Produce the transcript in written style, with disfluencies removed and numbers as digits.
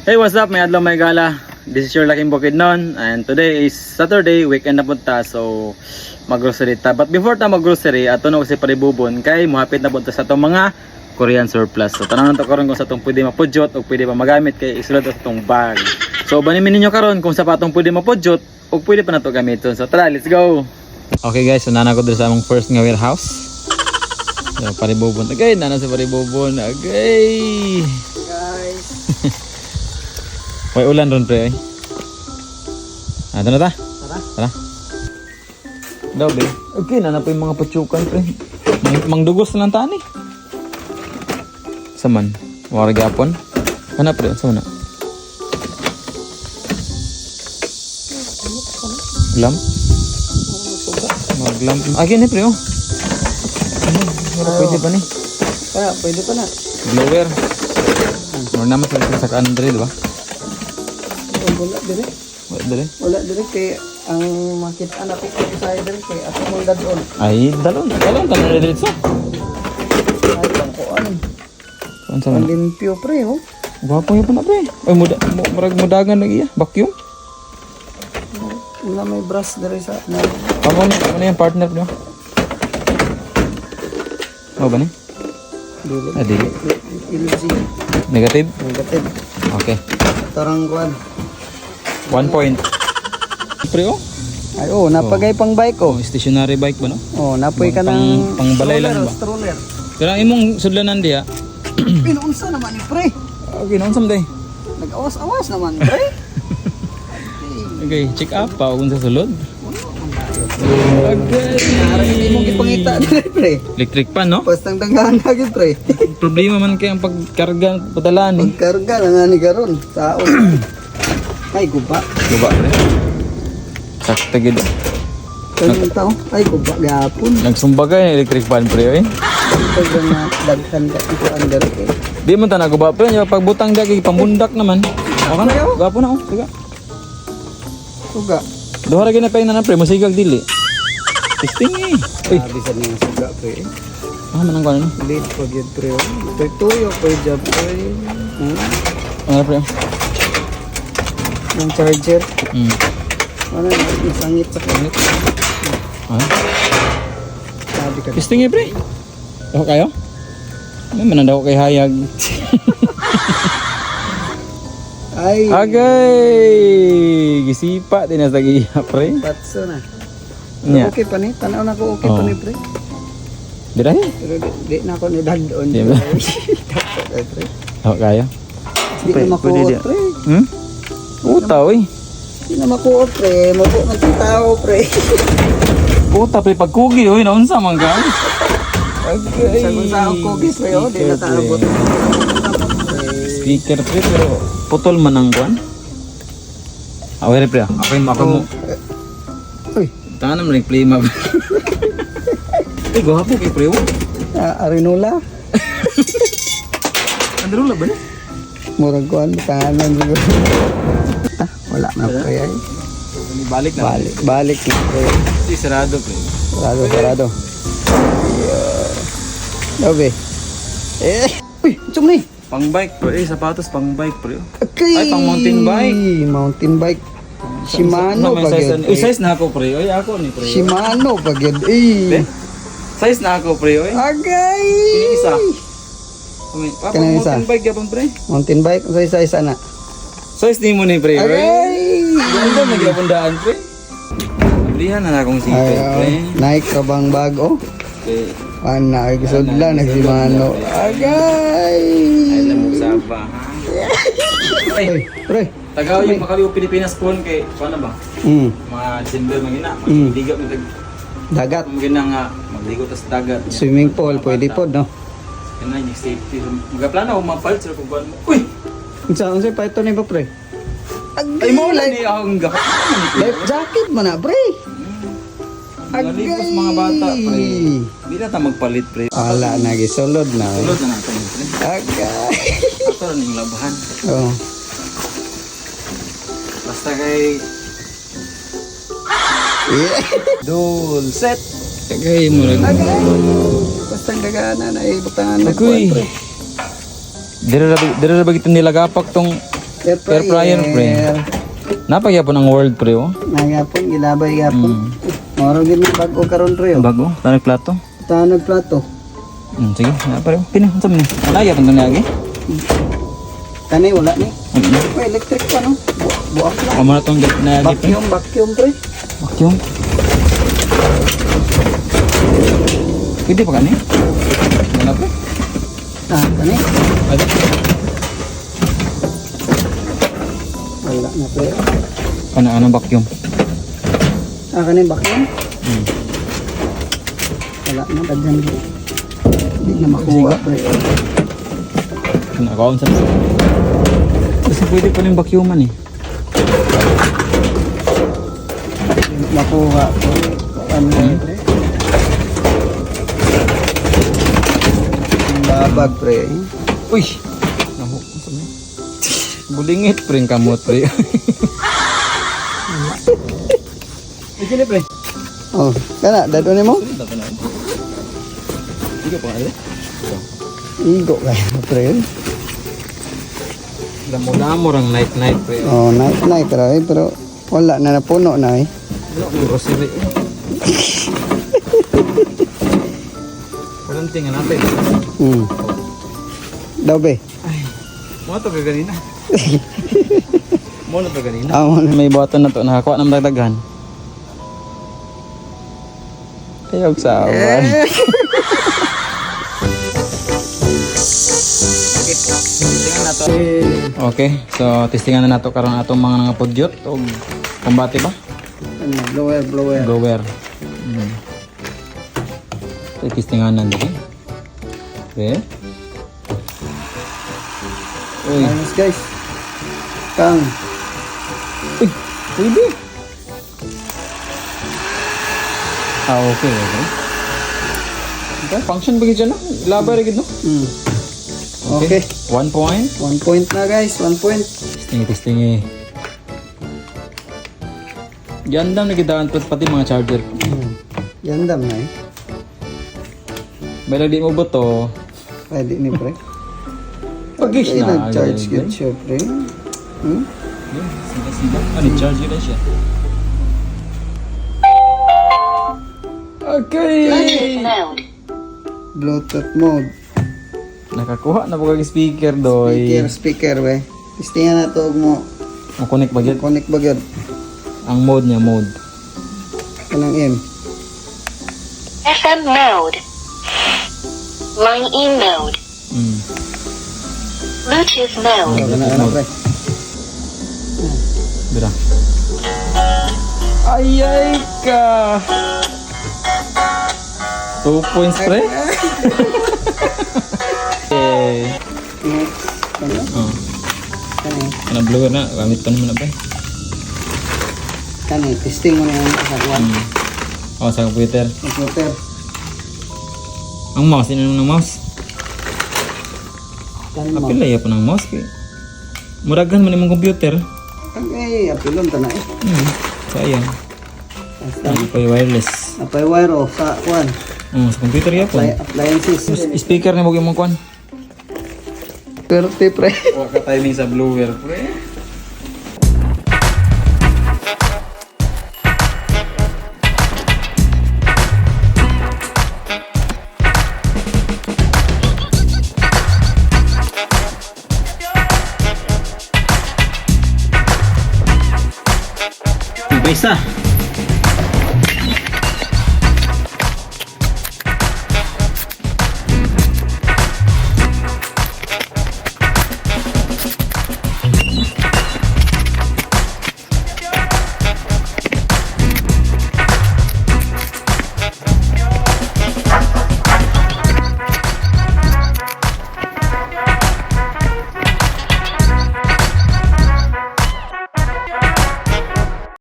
Hey, what's up? May adlaw may gala. This is your Laking Bukidnon and today is Saturday, weekend na punta. So mag-grocery ta. But before ta mag-grocery, ato na kasi paribubon kay muhapit na punta sa itong mga Korean surplus. So tanong na to karon kung sa itong pwede mapudjot o pwede pa magamit kay isulod sa itong bag. So banimin ninyo karon kung sa patong pwede mapudjot o pwede pa na to gamiton. So tara, let's go! Okay guys, so nana ko dito sa among first nga warehouse. So paribubon. Agay, nana sa paribubon. Agay! Guys. May ulan ron pre. Ito na ta? Tara. Tara. Daw be. Okay, na po yung mga patsukan pre. Mangdugos na lang tani. Saman. Wala gapon. Ano pre? Saan na? Glam? Maglam. Again ni pre oh. Pwede pa ni. Kaya, pwede pa na. Blower. Wala naman sa kanan dito ba? Wala dire. Wala dali. Wala dire kay ang makita na ko sa dire kay ato mong dadon. Ay, dalon tanan dito. Ay, pangkuan. Saan sa Ang man? limpyo pre, oh. Gwapo yun pa na pre. Ay, mudagan lagi ya. Vacuum. Wala may brush dire sa na. Ano yung partner nyo? Ano ba ni? Dili. Ah, dili. Ilsi. Negative? Negative. Okay. Tarang kuan. 1 point. Pre oh? Ay, oh, napagay pang bike, oh. Stationary bike ba no? Oh, napoy ka ng Pang balay lang ba? stroller. Pero ang imong sudlanan diya. Pinuunsa naman ni pre. Okay, naon samday. Nag-awas-awas naman, pre. Okay, check up pa kung sa sulod. Okay. Narang hindi mo gipangita dire, pre. Electric pan no? Bastang danghan na gyud, pre. Problema man kay ang pagkarga padalan eh. Pagkarga lang nga ni karon. Taon. Ay, guba. Guba pre. Sakto gid. Kanang tao? Ay, guba. Gapon. Nagsumbaga yung electric pan pre eh. Pag na daghan ka ito under eh. Di man ta naguba pre, yung pagbutang dagi pambundak naman. Okay na. Gapo na oh. Sige. Suga. Duha ra gina pa na pre, masigag dili. Testing eh. Uy, Sabi sa mga suga pre. manang ko ano? Late pag yun pre. Pre tuyo, pre job pre. Ano pre? Yung charger. Ano yung sangit sa kanit. Ah, Sabi ka. testing eh pre. Ako kayo? May manandaw kay hayag. Ay. Agay! Gisipa din na sa giya pre. Patso na. Nya. Okay pa ni. Tanaw na ko okay pa ni pre. Dira eh. Pero di na ako ni dadon. Di ba? Dapat pre. Ako kayo? Di na makuot pre. Puta oy. Di na makuot pre. Mabuo ng tao pre. Puta pre pagkugi oy naunsa man ka? Agay. Sa akong kugis pre. Oh, di na taabot. Speaker pre pero putol man ang kuan. Awere pre. Ako mo. Uy. Tangan naman play map. Eh gwapo kay pre. Arinola. Andro ba ni? Murag kuan tahanan siguro. Wala na pre ay. Balik na. Balik na pre. Si sarado pre. Sarado. Dobe. Uy, tsum ni. Pang bike pre, sapatos pang bike pre. Okay. Ay, pang mountain bike. Mountain bike. Shimano May pagid. size na ako pre. Oy ako ni pre. Shimano pagid. Eh. Size na ako pre oy. Agay. Kini isa. Papa Kanang isa? mountain bike yapon pre. Mountain bike sa isa na. Size ni mo ni pre. Oy. Agay. Ganda magyapondaan pre. Lihan na akong sipit pre. Nike ka bang bago? Okay. Ana, ay gusto lang nagsimano. Agay. Ay lamog saba ha. Ay, Pre. tagaw yung makaliw Pilipinas phone kay paano ba? Mga December magina, magligo mo Dagat. magina nga magligo tas dagat. Swimming pool, pwede po, no? Yan na yung safety. Magaplano ako mapalit sa pagbuhan mo. Uy! Unsa pa ito ni ba, pre? Ay mo lang ni akong gapat. Life jacket man na, pre. Nalipos mga bata pre. Hindi na ta magpalit pre. Wala na gisulod na. Sulod na natin pre. Agay. Ato rin yung labahan. Oh. Basta kay Dul set. Agay mo lang. Agay. Basta ang dagana na ibutangan na Agoy. kuwan, pre. Dira ra ba kita nilagapak tong Air fryer, pre. Napagyapon ang world, pre, oh. Nagapon, gilabay yapon. Moro gid ni bag-o karon pre. Bago, tanong plato. Tanag plato. Sige, pare. Pini, unsa man ni? Alaya pang lagi. Kani wala ni. Oh, electric pa no. Buak lang. Amo na tong nagi, pre. Vacuum pre. Vacuum. Pwede pa kani? Wala, pre. Kani. Ada. Wala na pre. Anong vacuum? Kani vacuum. Wala na daghan pre. Hindi na makuha pre. Nakaon sa. Kasi pwede pa rin vacuuman eh. Makuha pre. Ano pre? Babag pre. Uy! Nahu. Bulingit pre ang kamot pre. Sige pre. Oh, kana dado nimo? Sige pa ale. Igo kay pre. Damo-damo rang night pre. Oh, night ra pero wala na napuno na eh. Wala akong grocery. Walang tingin natin. Daw be. Mo to ganina. Mo na to ganina. Amo na. May button na to nakakuha ng dagdagan. Ayog sa awan. Okay, so testingan na nato karon atong mga pudyot o kumbati ba? Ano, blower. Blower. So testingan na din. Okay. Uy, Ayos guys. Kang. uy, pwede. Okay. Okay, function ba gid na? Labay ra gid no? Okay. 1 point. 1 point na guys, 1 point. Testing. Gandam na gidaan pati mga charger. Yandam na eh. May lagi mo ba to? Pwede ni pre. Pag-ish Ay, na. nag-charge good siya pre. Ano, charge yun na siya. Okay! Bluetooth mode. Nakakuha na po kag speaker doy. Speaker be. Testingan na to mo. Connect ba gyud? Connect ba gyud? Ang mode niya, mode. Kanang M. FM mode. Line E mode. Bluetooth mode. Ano pre? Bira. Ayay ka! 2 points pre? Okay. Next. Ano? Oh. Kani. Ano blower na? Gamit pa naman na pre. Kani. Testing mo na yung kasaguan. Oh, sa computer. Computer. Ang mouse, ino ng mouse. Kani mo. Apil ya po ng mouse kay. Muragan man imong computer. Okay. Apilon ta na eh. Sayang. Basta. Ano pa yung wireless? Napay wire off sa kuan. Sa computer ya po. Appliances. Speaker ni mo gyud mong kuan. Perte pre. Wa ka timing sa blower, pre. Isa.